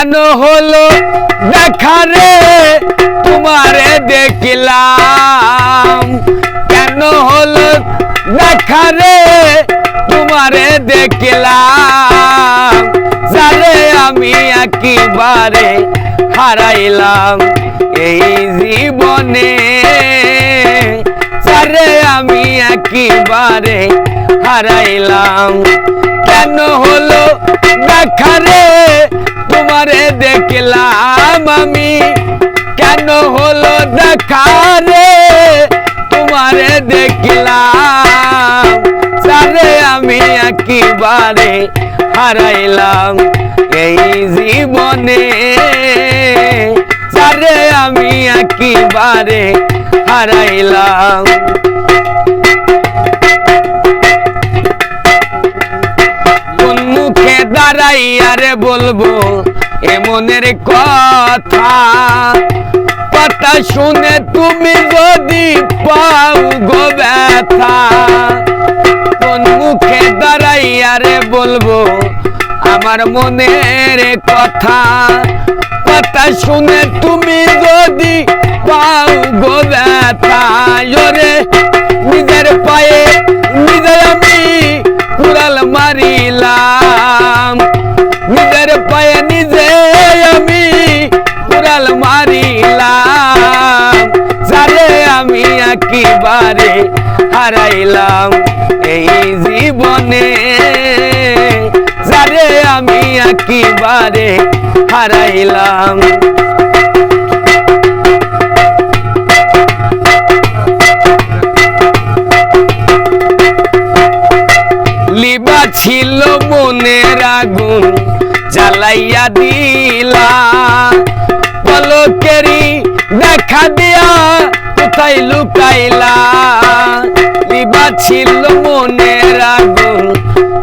কেন হলো দেখা রে তোমারে দেখলাম, কেন হলো দেখা রে তোমারে দেখলাম, যারে আমি একেবারে হারাইলাম এই জীবনে, যারে আমি একেবারে হারাইলাম। কেন হলো দেখা রে তোমারে দেখলাম আমি, কেন হলো দেখা রে তোমারে দেখলাম, যারে আমি একেবারে হারাইলাম এই জীবনে, যারে আমি একেবারে হারাইলাম। কোন মুখে দাঁড়াইয়া রে বলবো এ মনের কথা, কথা শুনে তুমি যদি পাও গো ব্যথা। কোন মুখে দাঁড়াইয়া রে বলবো আমার মনের কথা, কথা শুনে তুমি যদি পাও গো ব্যথা। ওরে নিজের পায়ে নিজে আমি কুড়াল মারিলাম, নিজের পায়ে নিজে আমি কুড়াল মারিলাম, যারে আমি একেবারে হারাইলাম এই জীবনে, যারে আমি একেবারে হারাইলাম। লিবা ছিল মনের আগুন জ্বালাইয়া দিলা, পলকেরি দেখা দিয়া কোথায় লুকাইলা। লিবা ছিল মনের আগুন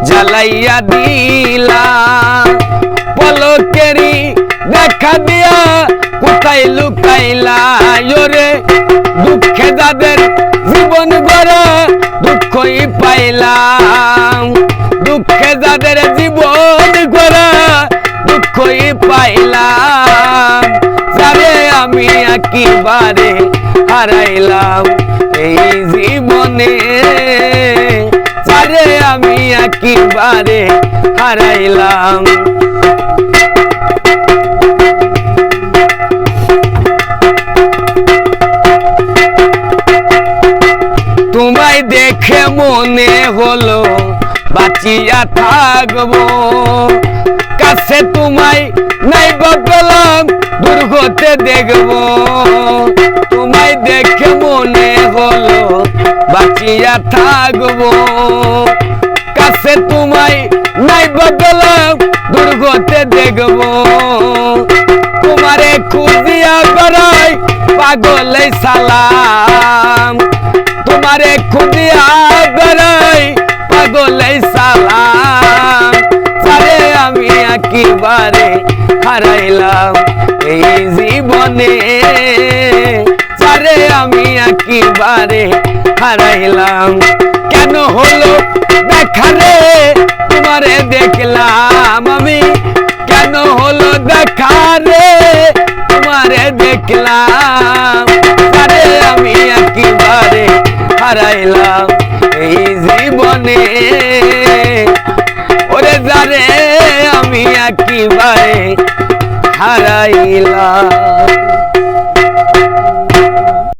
জ্বালাইয়া দিলা, পলকেরি দেখা দিয়া কোথায় লুকাইলা। ওরে দুঃখে যাদের জীবন গড়া দুঃখই পাইলাম, দুঃখে যাদের জীবন গড়া দুঃখই পাইলাম, যারে আমি একেবারে হারাইলাম এই জীবনে, যারে আমি একেবারে হারাইলাম। তোমায় দেখে মনে হলো বাঁচিয়া থাকবো, কাছে তোমায় নাই বললাম দূর হতে দেখবো। তোমায় দেখে মনে হলো বাঁচিয়া থাকবো, কাছে তোমায় নাই বললাম দূর হতে দেখবো। তোমারে খুঁজিয়া বেড়াই পাগলে সালাম, তোমারে খুঁজিয়া বেড়াই পাগলে সালাম, যারে আমি একেবারে হারাইলাম এই জীবনে, যারে আমি একেবারে হারাইলাম। কেন হলো দেখা রে তোমারে দেখলাম আমি, কেন হলো দেখা রে তোমারে দেখলাম, যারে আমি একেবারে হারাইলাম এই জীবনে, ওরে যারে আমি একেবারে হারাইলাম।